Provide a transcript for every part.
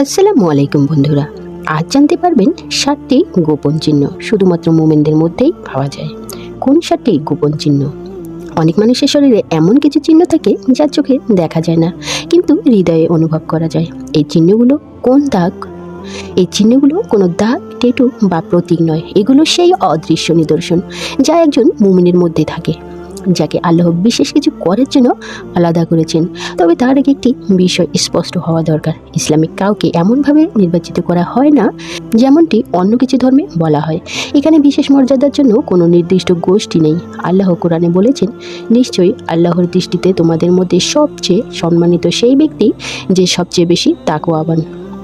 আসসালামু আলাইকুম বন্ধুরা। আজ জানতে পারবেন 7টি গোপন চিহ্ন শুধুমাত্র মোমেনদের মধ্যেই পাওয়া যায়। কোন 7টি গোপন চিহ্ন? অনেক মানুষের শরীরে এমন কিছু চিহ্ন থাকে যা চোখে দেখা যায় না, কিন্তু হৃদয়ে অনুভব করা যায়। এই চিহ্নগুলো কোন দাগ? এই চিহ্নগুলো কোনো দাগ, ট্যাটু বা প্রতীক নয়। এগুলো সেই অদৃশ্য নিদর্শন যা একজন মুমিনের মধ্যে থাকে, যাকে আল্লাহ বিশেষ কিছু করার জন্য আলাদা করেছেন। তবে তার আগে একটি বিষয় স্পষ্ট হওয়া দরকার। ইসলামিক কাউকে এমনভাবে নির্বাচিত করা হয় না যেমনটি অন্য কিছু ধর্মে বলা হয়। এখানে বিশেষ মর্যাদার জন্য কোনো নির্দিষ্ট গোষ্ঠী নেই। আল্লাহ কোরআনে বলেছেন, নিশ্চয়ই আল্লাহর দৃষ্টিতে তোমাদের মধ্যে সবচেয়ে সম্মানিত সেই ব্যক্তি যে সবচেয়ে বেশি তাকওয়াবান,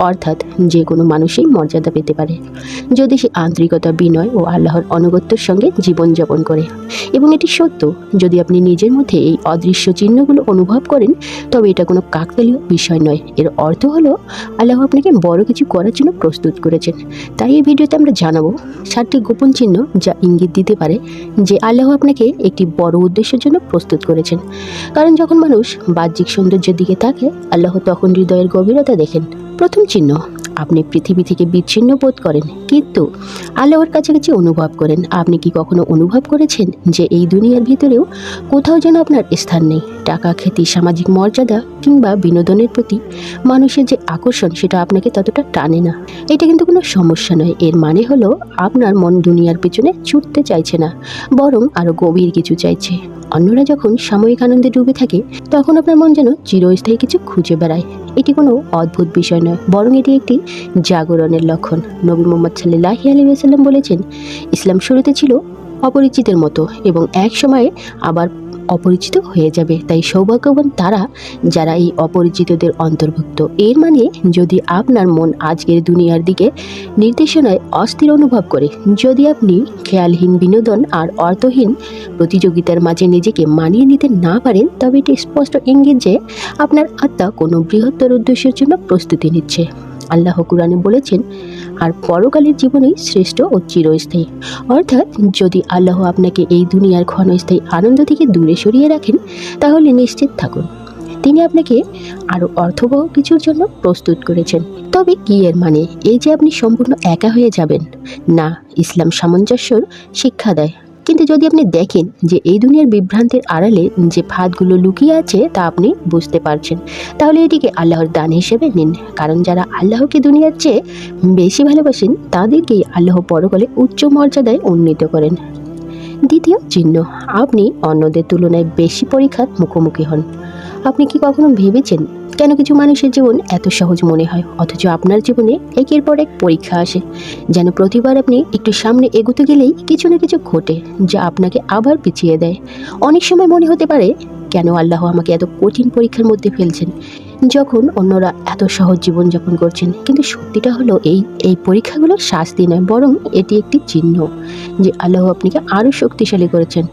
অর্থাৎ যে কোনো মানুষই মর্যাদা পেতে পারে যদি সে আন্তরিকতা, বিনয় ও আল্লাহর আনুগত্যের সঙ্গে জীবনযাপন করে। এবং এটি সত্য, যদি আপনি নিজের মধ্যে এই অদৃশ্য চিহ্নগুলো অনুভব করেন তবে এটা কোনো কাকতালীয় বিষয় নয়। এর অর্থ হলো আল্লাহ আপনাকে বড় কিছু করার জন্য প্রস্তুত করেছেন। তাই এই ভিডিওতে আমরা জানাবো 7টি গোপন চিহ্ন যা ইঙ্গিত দিতে পারে যে আল্লাহ আপনাকে একটি বড় উদ্দেশ্যের জন্য প্রস্তুত করেছেন। কারণ যখন মানুষ বাহ্যিক সৌন্দর্যের দিকে তাকে, আল্লাহ তখন হৃদয়ের গভীরতা দেখেন। প্রথম চিহ্ন, আপনি পৃথিবী থেকে বিচ্ছিন্ন বোধ করেন কিন্তু আল্লাহর কাছাকাছি অনুভব করেন। আপনি কি কখনো অনুভব করেছেন যে এই দুনিয়ার ভিতরেও কোথাও যেন আপনার স্থান নেই? টাকা, খ্যাতি, সামাজিক মর্যাদা কিংবা বিনোদনের প্রতি মানুষের যে আকর্ষণ সেটা আপনাকে ততটা টানে না। এটা কিন্তু কোনো সমস্যা নয়। এর মানে হলো আপনার মন দুনিয়ার পেছনে ছুটতে চাইছে না, বরং আরও গভীর কিছু চাইছে। অন্যরা যখন সাময়িক আনন্দে ডুবে থাকে তখন আপনার মন যেন চিরস্থায়ী কিছু খুঁজে বেড়ায়। এটি কোনো অদ্ভুত বিষয় নয়, বরং এটি একটি জাগরণের লক্ষণ। নবী মুহাম্মদ সাল্লাল্লাহু আলাইহি ওয়াসাল্লাম বলেছেন, ইসলাম শুরুতে ছিল অপরিচিতের মতো এবং এক সময়ে আবার অপরিচিত হয়ে যাবে। তাই সৌভাগ্যবান তারা যারা এই অপরিচিতদের অন্তর্ভুক্ত। এর মানে যদি আপনার মন আজকের দুনিয়ার দিকে নির্দেশনায় অস্থির অনুভব করে, যদি আপনি খেয়ালহীন বিনোদন আর অর্থহীন প্রতিযোগিতার মাঝে নিজেকে মানিয়ে নিতে না পারেন, তবে এটি স্পষ্ট ইঙ্গিত যে আপনার আত্মা কোনো বৃহত্তর উদ্দেশ্যের জন্য প্রস্তুতি নিচ্ছে। আল্লাহ কুরআনে বলেছেন, আর পরকালের জীবনই শ্রেষ্ঠ ও চিরস্থায়ী। অর্থাৎ যদি আল্লাহ আপনাকে এই দুনিয়ার ক্ষণস্থায়ী আনন্দ থেকে দূরে সরিয়ে রাখেন, তাহলে নিশ্চিত থাকুন তিনি আপনাকে আরও অর্থবহ কিছুর জন্য প্রস্তুত করেছেন। তবে কি এর মানে এই যে আপনি সম্পূর্ণ একা হয়ে যাবেন? না, ইসলাম সামঞ্জস্যর শিক্ষা দেয়। কিন্তু যদি আপনি দেখেন যে এই দুনিয়ার বিভ্রান্তির আড়ালে যে ফাঁদগুলো লুকিয়ে আছে তা আপনি বুঝতে পারছেন, তাহলে এটিকে আল্লাহর দান হিসেবে নিন। কারণ যারা আল্লাহকে দুনিয়ার চেয়ে বেশি ভালোবাসেন তাদেরকেই আল্লাহ পরকালে উচ্চ মর্যাদায় উন্নীত করেন। দ্বিতীয় চিহ্ন, আপনি অন্যদের তুলনায় বেশি পরীক্ষার মুখোমুখি হন। আপনি কি কখনো ভেবেছেন কেন কিছু মানুষের জীবন এত সহজ মনে হয়, অথচ আপনার জীবনে একের পর এক পরীক্ষা আসে? যেন প্রতিবার আপনি একটু সামনে এগোতে গেলেই কিছু না কিছু ঘটে যা আপনাকে আবার পিছিয়ে দেয়। অনেক সময় মনে হতে পারে, কেন আল্লাহ আমাকে এত কঠিন পরীক্ষার মধ্যে ফেলছেন যখন অন্যরা এত সহজ জীবনযাপন করছেন? কিন্তু সত্যিটা হলো এই পরীক্ষাগুলো শাস্তি নয়, বরং এটি একটি চিহ্ন যে আল্লাহ আপনাকে আরও শক্তিশালী করেছেন।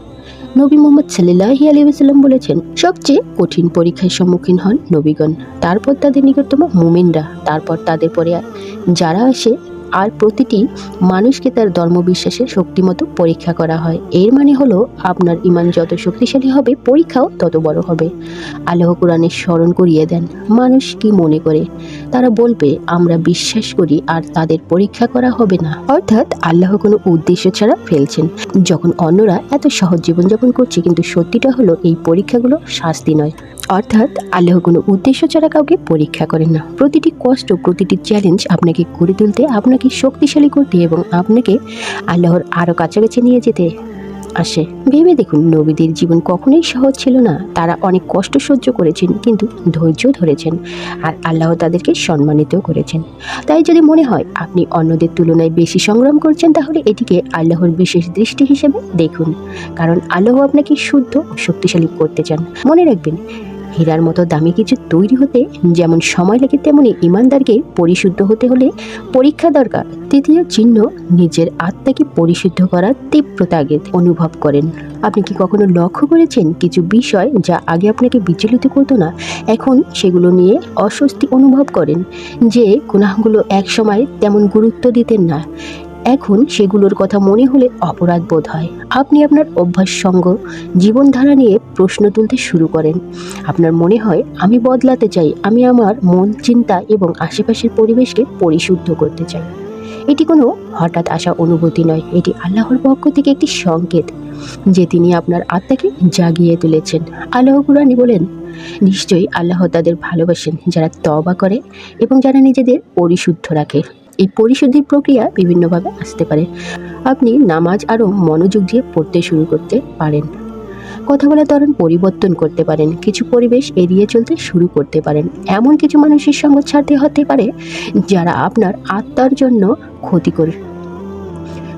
নবী মুহাম্মদ সাল্লাল্লাহু আলাইহি ওয়াসাল্লাম বলেছেন, সবচেয়ে কঠিন পরীক্ষার সম্মুখীন হন নবীগণ, তারপর তাদের নিকটতম মুমিনরা, তারপর তাদের পরে যারা আসে। আর প্রতিটি মানুষকে তার ধর্মবিশ্বাসের শক্তিমতো পরীক্ষা করা হয়। এর মানে হলো আপনার ঈমান যত শক্তিশালী হবে, পরীক্ষাও তত বড় হবে। আল্লাহ কোরআনে স্মরণ করিয়ে দেন, মানুষ কি মনে করে? তারা বলবে আমরা বিশ্বাস করি আর তাদের পরীক্ষা করা হবে না। অর্থাৎ আল্লাহ কোনো উদ্দেশ্য ছাড়া ফেলছেন যখন অন্যরা এত সহজ জীবনযাপন করছে। কিন্তু সত্যিটা হলো এই পরীক্ষাগুলো শাস্তি নয়। অর্থাৎ আল্লাহ কোনো উদ্দেশ্য ছাড়া কাউকে পরীক্ষা করেন না। প্রতিটি কষ্ট, প্রতিটি চ্যালেঞ্জ আপনাকে গড়ে তুলতে, আপনাকে শক্তিশালী করতে এবং আপনাকে আল্লাহর আরও কাছাকাছি নিয়ে যেতে আসে। ভেবে দেখুন, নবীদের জীবন কখনোই সহজ ছিল না। তারা অনেক কষ্ট সহ্য করেছেন, কিন্তু ধৈর্য ধরেছেন, আর আল্লাহ তাদেরকে সম্মানিত করেছেন। তাই যদি মনে হয় আপনি অন্যদের তুলনায় বেশি সংগ্রাম করছেন, তাহলে এটিকে আল্লাহর বিশেষ দৃষ্টি হিসেবে দেখুন। কারণ আল্লাহ আপনাকে শুদ্ধ ও শক্তিশালী করতে চান। মনে রাখবেন, হীরার মতো দামি কিছু তৈরি হতে যেমন সময় লাগে, তেমনি ইমানদারকে পরিশুদ্ধ হতে হলে পরীক্ষা দরকার। তৃতীয় চিহ্ন, নিজের আত্মাকে পরিশুদ্ধ করার তীব্র তাগিদ অনুভব করেন। আপনি কি কখনো লক্ষ্য করেছেন কিছু বিষয় যা আগে আপনাকে বিচলিত করতো না, এখন সেগুলো নিয়ে অস্বস্তি অনুভব করেন? যে গুনাহগুলো এক সময় তেমন গুরুত্ব দিতেন না, এখন সেগুলোর কথা মনে হলে অপরাধ বোধ হয়। আপনি আপনার অভ্যাস সঙ্গ জীবনধারা নিয়ে প্রশ্ন তুলতে শুরু করেন। আপনার মনে হয় আমি বদলাতে চাই, আমি আমার মন, চিন্তা এবং আশেপাশের পরিবেশকে পরিশুদ্ধ করতে চাই। এটি কোনো হঠাৎ আসা অনুভূতি নয়, এটি আল্লাহর পক্ষ থেকে একটি সংকেত যে তিনি আপনার আত্মাকে জাগিয়ে তুলেছেন। আল্লাহ কুরআনে বলেন, নিশ্চয়ই আল্লাহ তাদের ভালোবাসেন যারা তওবা করে এবং যারা নিজেদের পরিশুদ্ধ রাখে। এই পরিশুদ্ধির প্রক্রিয়া বিভিন্নভাবে আসতে পারে। আপনি নামাজ আরও মনোযোগ দিয়ে পড়তে শুরু করতে পারেন, কথা বলার ধরন পরিবর্তন করতে পারেন, কিছু পরিবেশ এড়িয়ে চলতে শুরু করতে পারেন, এমন কিছু মানুষের সঙ্গ ছাড়তে হতে পারে যারা আপনার আত্মার জন্য ক্ষতিকর।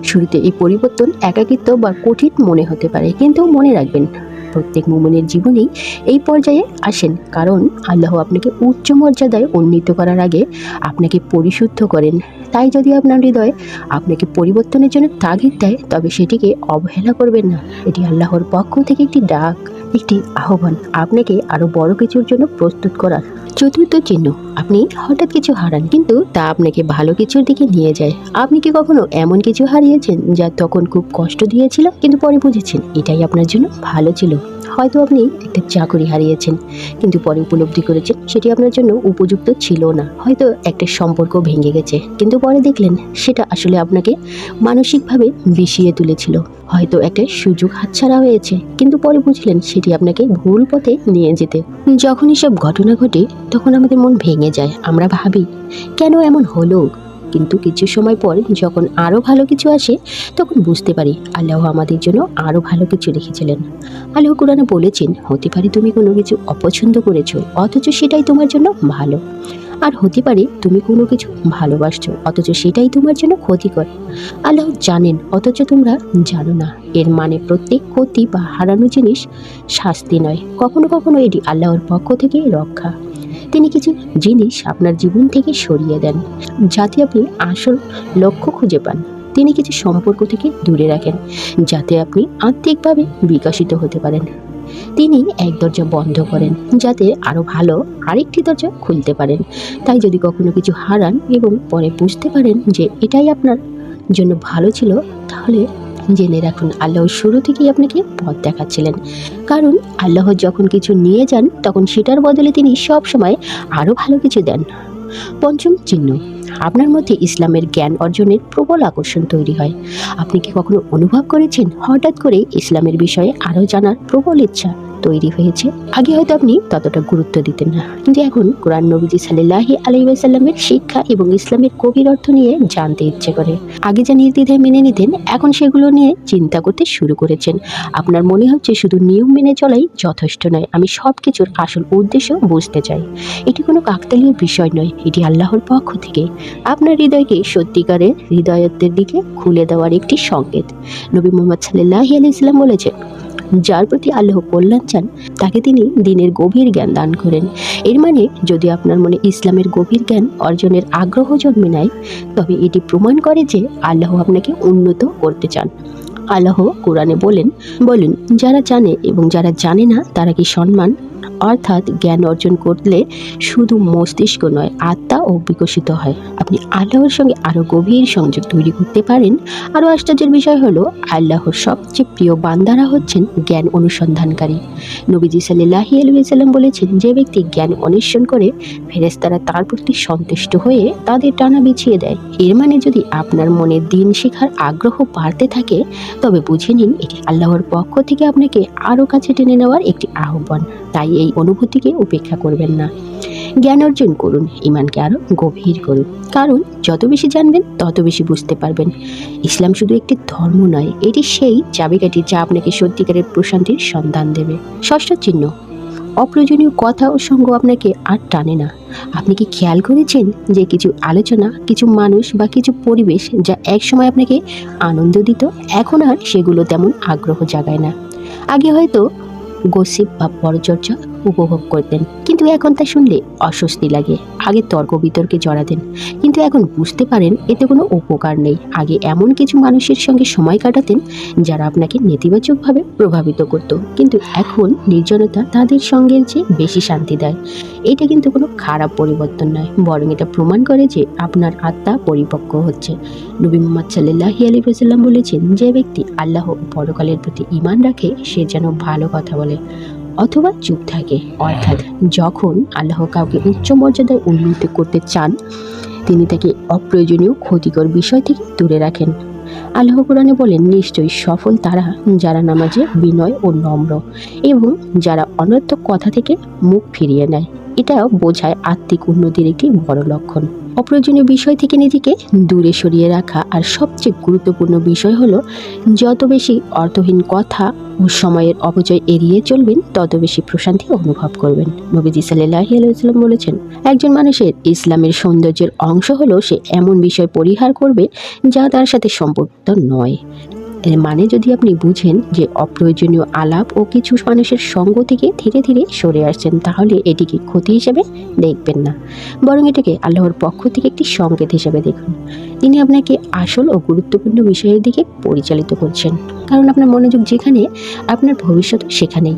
শুরুতে এই পরিবর্তন একাকিত্ব বা কঠিন মনে হতে পারে, কিন্তু মনে রাখবেন প্রত্যেক মুমিনের জীবনেই এই পর্যায়ে আসেন, কারণ আল্লাহ আপনাকে উচ্চ মর্যাদায় উন্নীত করার আগে আপনাকে পরিশুদ্ধ করেন। তাই যদি আপনার হৃদয় আপনাকে পরিবর্তনের জন্য তাগিদ দেয়, তবে সেটিকে অবহেলা করবেন না। এটি আল্লাহর পক্ষ থেকে একটি ডাক, একটি আহ্বান আপনাকে আরও বড় কিছুর জন্য প্রস্তুত করার। চতুর্থ চিহ্ন, আপনি হঠাৎ কিছু হারান, কিন্তু তা আপনাকে ভালো কিছুর দিকে নিয়ে যায়। আপনি কি কখনো এমন কিছু হারিয়েছেন যা তখন খুব কষ্ট দিয়েছিল, কিন্তু পরে বুঝেছেন এটাই আপনার জন্য ভালো ছিল? হয়তো আপনি একটা চাকরি হারিয়েছেন, কিন্তু পরে উপলব্ধি করেছেন সেটি আপনার জন্য উপযুক্ত ছিল না। হয়তো একটা সম্পর্ক ভেঙে গেছে, কিন্তু পরে দেখলেন সেটা আসলে আপনাকে মানসিকভাবে বিষিয়ে তুলেছিল। হয়তো একটা সুযোগ হাতছাড়া হয়েছে, কিন্তু পরে বুঝলেন সেটি আপনাকে ভুল পথে নিয়ে যেতে। যখন এসব ঘটনা ঘটে তখন আমাদের মন ভেঙে যায়। আমরা ভাবি কেন এমন হলো, কিন্তু কিছু সময় পর যখন আরও ভালো কিছু আসে তখন বুঝতে পারি আল্লাহ আমাদের জন্য আরও ভালো কিছু রেখেছিলেন। আল্লাহ কুরআনে বলেছেন, হতে পারে তুমি কোনো কিছু অপছন্দ করেছো অথচ সেটাই তোমার জন্য ভালো, আর হতে পারে তুমি কোনো কিছু ভালোবাসছো অথচ সেটাই তোমার জন্য ক্ষতিকর। আল্লাহ জানেন অথচ তোমরা জানো না। এর মানে প্রত্যেক ক্ষতি বা হারানো জিনিস শাস্তি নয়, কখনো কখনো এটি আল্লাহর পক্ষ থেকে রক্ষা। তিনি কিছু জিনিস আপনার জীবন থেকে সরিয়ে দেন যাতে আপনি আসল লক্ষ্য খুঁজে পান। তিনি কিছু সম্পর্ক থেকে দূরে রাখেন যাতে আপনি আত্মিকভাবে বিকশিত হতে পারেন। তিনি এক দরজা বন্ধ করেন যাতে আরও ভালো আরেকটি দরজা খুলতে পারেন। তাই যদি কখনো কিছু হারান এবং পরে বুঝতে পারেন যে এটাই আপনার জন্য ভালো ছিল, তাহলে জেনে রাখুন আল্লাহ শুরু থেকেই আপনাকে পথ দেখাচ্ছিলেন। কারণ আল্লাহ যখন কিছু নিয়ে যান তখন সেটার বদলে তিনি সব সময় আরও ভালো কিছু দেন। পঞ্চম চিহ্ন, আপনার মধ্যে ইসলামের জ্ঞান অর্জনের প্রবল আকর্ষণ তৈরি হয়। আপনি কি কখনো অনুভব করেছেন হঠাৎ করে ইসলামের বিষয়ে আরও জানার প্রবল ইচ্ছা তৈরি হয়েছে? আগে হয়তো আপনি ততটা গুরুত্ব দিতেন না, কিন্তু এখন কোরআন, নবীজি সাল্লাল্লাহু আলাইহি ওয়াসাল্লামের শিক্ষা এবং ইসলামের গভীর অর্থ নিয়ে জানতে ইচ্ছে করে। আগে যা নির্দ্বিধায় মেনে নিতেন, এখন সেগুলো নিয়ে চিন্তা করতে শুরু করেছেন। আপনার মনে হচ্ছে শুধু নিয়ম মেনে চলাই যথেষ্ট নয়, আমি সব কিছুর আসল উদ্দেশ্য বুঝতে চাই। এটি কোনো কাকতালীয় বিষয় নয়, এটি আল্লাহর পক্ষ থেকে আপনার হৃদয়কে সত্যিকারের হৃদয়ত্বের দিকে খুলে দেওয়ার একটি সংকেত। নবী মুহাম্মদ সাল্লাল্লাহু আলাইহি ওয়াসাল্লাম বলেছেন, যার প্রতি আল্লাহ কল্যাণ চান তাকে তিনি দিনের গভীর জ্ঞান দান করেন। এর মানে যদি আপনার মনে ইসলামের গভীর জ্ঞান অর্জনের আগ্রহ জন্মে নেয়, তবে এটি প্রমাণ করে যে আল্লাহ আপনাকে উন্নত করতে চান। আল্লাহ কোরআনে বলেন, যারা জানে এবং যারা জানে না তারা কি সম্মান, অর্থাৎ জ্ঞান অর্জন করলে শুধু মস্তিষ্ক নয়, আত্মাও বিকশিত হয়। আপনি আল্লাহর সঙ্গে আরও গভীর সংযোগ তৈরি করতে পারেন। আরও আশ্চর্যের বিষয় হলো আল্লাহর সবচেয়ে প্রিয় বান্দারা হচ্ছেন জ্ঞান অনুসন্ধানকারী। নবীজি সাল্লাল্লাহু আলাইহি ওয়াসাল্লাম বলেছেন, যে ব্যক্তি জ্ঞান অন্বেষণ করে ফেরেশতারা তার প্রতি সন্তুষ্ট হয়ে তাদের ডানা বিছিয়ে দেয়। এর মানে যদি আপনার মনে দিন শেখার আগ্রহ বাড়তে থাকে, তবে বুঝে নিন এটি আল্লাহর পক্ষ থেকে আপনাকে আরও কাছে টেনে নেওয়ার একটি আহ্বান। তাই এই অনুভূতিকে উপেক্ষা করবেন না। জ্ঞান অর্জন করুন, ঈমানকে আরও গভীর করুন, কারণ যত বেশি জানবেন তত বেশি বুঝতে পারবেন। ইসলাম শুধু একটি ধর্ম নয়, এটি সেই চাবিকাঠি যা আপনাকে সত্যিকারের প্রশান্তির সন্ধান দেবে। ষষ্ঠ চিহ্ন, অপ্রয়োজনীয় কথা ও সঙ্গ আপনাকে আর টানে না। আপনি কি খেয়াল করেছেন যে কিছু আলোচনা, কিছু মানুষ বা কিছু পরিবেশ যা একসময় আপনাকে আনন্দ দিত, এখন আর সেগুলো তেমন আগ্রহ জাগায় না? আগে হয়তো গসিপ বা পরচর্চা উপভোগ করতেন, কিন্তু কিন্তু এখন তা শুনলে অস্বস্তি লাগে। আগে তর্ক বিতর্কে জড়াতেন, কিন্তু এখন বুঝতে পারেন এতে কোনো উপকার নেই। আগে এমন কিছু মানুষের সঙ্গে সময় কাটাতেন যারা আপনাকে নেতিবাচকভাবে প্রভাবিত করত, কিন্তু এখন নির্জনতা তাদের সঙ্গে চেয়ে বেশি শান্তি দেয়। এটা কিন্তু কোনো খারাপ পরিবর্তন নয়, বরং এটা প্রমাণ করে যে আপনার আত্মা পরিপক্ক হচ্ছে। নবী মুহাম্মদ সাল্লাল্লাহু আলাইহি ওয়াসাল্লাম বলেছেন, যে ব্যক্তি আল্লাহ ও পরকালের প্রতি ঈমান রাখে সে যেন ভালো কথা বলে অথবা চুপ থাকে। অর্থাৎ যখন আল্লাহ কাউকে উচ্চ মর্যাদায় উন্নতি করতে চান, তিনি তাকে অপ্রয়োজনীয় ক্ষতিকর বিষয় থেকে দূরে রাখেন। আল্লাহ কোরআনে বলেন, নিশ্চয়ই সফল তারা যারা নামাজে বিনয় ও নম্র এবং যারা অনর্থক কথা থেকে মুখ ফিরিয়ে নেয়। এটাও বোঝায় আত্মিক উন্নতির একটি বড় লক্ষণ। অপ্রয়োজনীয় বিষয় থেকে নিজেকে দূরে সরিয়ে রাখা। আর সবচেয়ে গুরুত্বপূর্ণ বিষয় হলো, যত বেশি অর্থহীন কথা ও সময়ের অপচয় এড়িয়ে চলবেন, তত বেশি প্রশান্তি অনুভব করবেন। নবীজি সাল্লাল্লাহু আলাইহি ওয়াসাল্লাম বলেছেন, একজন মানুষের ইসলামের সৌন্দর্যের অংশ হলো সে এমন বিষয় পরিহার করবে যা তার সাথে সম্পৃক্ত নয়। এর মানে যদি আপনি বুঝেন যে অপ্রয়োজনীয় আলাপ ও কিছু মানুষের সঙ্গ থেকে ধীরে ধীরে সরে আসছেন, তাহলে এটিকে ক্ষতি হিসেবে দেখবেন না, বরং এটাকে আল্লাহর পক্ষ থেকে একটি সংকেত হিসেবে দেখুন। তিনি আপনাকে আসল ও গুরুত্বপূর্ণ বিষয়ের দিকে পরিচালিত করছেন, কারণ আপনার মনোযোগ যেখানে, আপনার ভবিষ্যৎ সেখানেই।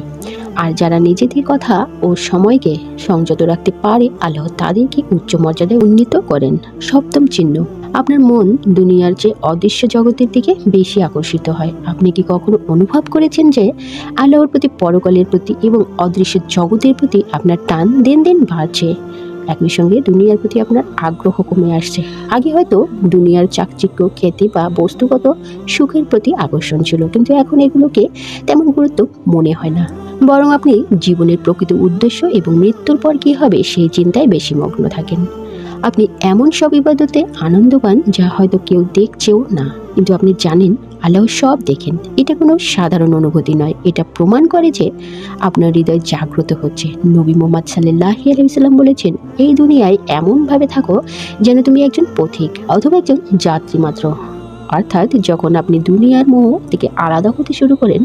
আর যারা নিজেদের কথা ও সময়কে সংযত রাখতে পারে, আল্লাহ তাদেরকে উচ্চ মর্যাদায় উন্নীত করেন। সপ্তম চিহ্ন, আপনার মন দুনিয়ার চেয়ে অদৃশ্য জগতের দিকে বেশি আকর্ষিত হয়। আপনি কি কখনো অনুভব করেছেন যে আল্লাহর প্রতি, পরকালের প্রতি এবং অদৃশ্য জগতের প্রতি আপনার টান দিন দিন বাড়ছে? একই সঙ্গে দুনিয়ার প্রতি আপনার আগ্রহ কমে আসছে। আগে হয়তো দুনিয়ার চাকচিক্য, খ্যাতি বা বস্তুগত সুখের প্রতি আকর্ষণ ছিল, কিন্তু এখন এগুলোকে তেমন গুরুত্ব মনে হয় না, বরং আপনি জীবনের প্রকৃত উদ্দেশ্য এবং মৃত্যুর পর কী হবে সেই চিন্তায় বেশি মগ্ন থাকেন। আপনি এমন সব ইবাদতে আনন্দ পান যা হয়তো কেউ দেখছেও না, কিন্তু আপনি জানেন আল্লাহ সব দেখেন। এটা কোনো সাধারণ অনুভূতি নয়, এটা প্রমাণ করে যে আপনার হৃদয় জাগ্রত হচ্ছে। নবী মুহাম্মদ সাল্লাল্লাহু আলাইহি ওয়াসাল্লাম বলেছেন, এই দুনিয়ায় এমনভাবে থাকো যেন তুমি একজন পথিক অথবা একজন যাত্রী মাত্র। অর্থাৎ যখন আপনি দুনিয়ার মোহ থেকে আলাদা হতে শুরু করেন,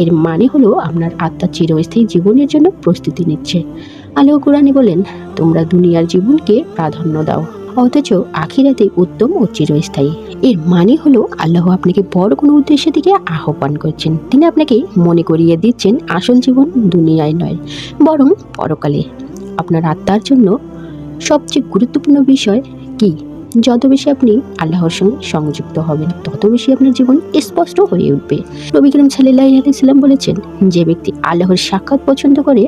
এর মানে হলো আপনার আত্মা চিরস্থায়ী জীবনের জন্য প্রস্তুতি নিচ্ছে। আল্লাহ কোরআনে বলেন, তোমরা দুনিয়ার জীবনকে প্রাধান্য দাও অথচ আখিরাতে উত্তম ও চিরস্থায়ী। এর মানে হলো আল্লাহ আপনাকে বড় কোনো উদ্দেশ্যের দিকে আহ্বান করছেন। তিনি আপনাকে মনে করিয়ে দিচ্ছেন আসল জীবন দুনিয়ায় নয়, বরং পরকালে। আপনার আত্মার জন্য সবচেয়ে গুরুত্বপূর্ণ বিষয় কি? যত বেশি আপনি আল্লাহর সঙ্গে সংযুক্ত হবেন, তত বেশি আপনার জীবন স্পষ্ট হয়ে উঠবে। নবী করিম সাল্লাল্লাহু আলাইহি ওয়াসাল্লাম বলেছেন, যে ব্যক্তি আল্লাহর সাক্ষাৎ পছন্দ করে,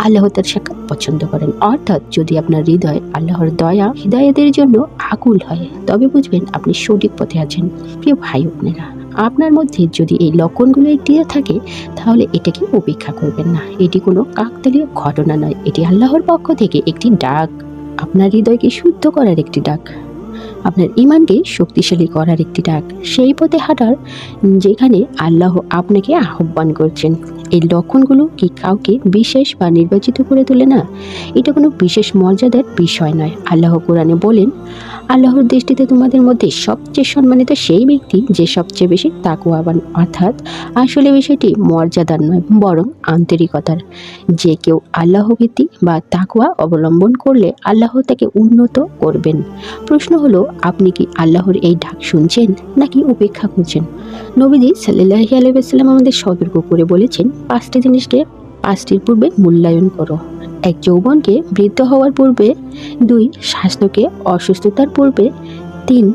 আল্লাহ তার সাক্ষাৎ পছন্দ করেন। অর্থাৎ যদি আপনার হৃদয় আল্লাহর দয়া হিদায়াতের জন্য আকুল হয়, তবে বুঝবেন আপনি সঠিক পথে আছেন। প্রিয় ভাই বোনেরা, আপনার মধ্যে যদি এই লক্ষণগুলো একটিও থাকে, তাহলে এটাকে উপেক্ষা করবেন না। এটি কোনো কাকতালীয় ঘটনা নয়, এটি আল্লাহর পক্ষ থেকে একটি ডাক, আপনার হৃদয়কে শুদ্ধ করার একটি ডাক, আপনার ঈমানকে শক্তিশালী করার একটি ডাক, সেই পথে হাঁটার যেখানে আল্লাহ আপনাকে আহ্বান করছেন। এই লক্ষণগুলো কি কাউকে বিশেষ বা নির্বাচিত করে তোলে না, এটা কোনো বিশেষ মর্যাদার বিষয় নয়। আল্লাহ কোরআনে বলেন, আল্লাহর দৃষ্টিতে তোমাদের মধ্যে সবচেয়ে সম্মানিত সেই ব্যক্তি যে সবচেয়ে বেশি তাকওয়াবান। অর্থাৎ আসলে বিষয়টি মর্যাদার নয়, বরং আন্তরিকতার। যে কেউ আল্লাহভীতি বা তাকওয়া অবলম্বন করলে আল্লাহ তাকে উন্নত করবেন। প্রশ্ন হলো, আপনি কি আল্লাহর এই ডাক শুনছেন নাকি উপেক্ষা করছেন? নবীজি সাল্লাল্লাহু আলাইহি ওয়াসাল্লাম আমাদের সতর্ক করে বলেছেন, 5টি জিনিসকে 5টির পূর্বে মূল্যায়ন করো। 1 যৌবনকে বৃদ্ধ হওয়ার পূর্বে, 2 স্বাস্থ্যকে অসুস্থতার পূর্বে, 3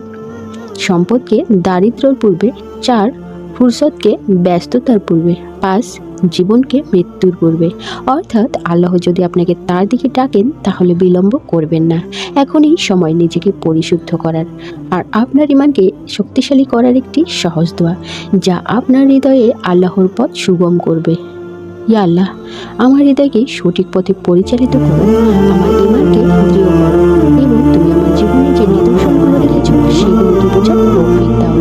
সম্পদকে দারিদ্র্যের পূর্বে, 4 ফুরসতকে ব্যস্ততার পূর্বে, 5 জীবনকে মৃত্যুর পূর্বে। অর্থাৎ আল্লাহ যদি আপনাকে তার দিকে ডাকেন, তাহলে বিলম্ব করবেন না। এখনই সময় নিজেকে পরিশুদ্ধ করার আর আপনার ঈমানকে শক্তিশালী করার একটি সহজ দোয়া, যা আপনার হৃদয়ে আল্লাহর পথ সুগম করবে। ইয়া আল্লাহ, আমার হৃদয়কে সঠিক পথে পরিচালিত করো, আমার ঈমানকে দৃঢ় করো এবং তুমি আমার জীবনে যে নিদর্শনগুলো রেখেছ সেগুলোকে বোঝার তৌফিক দাও।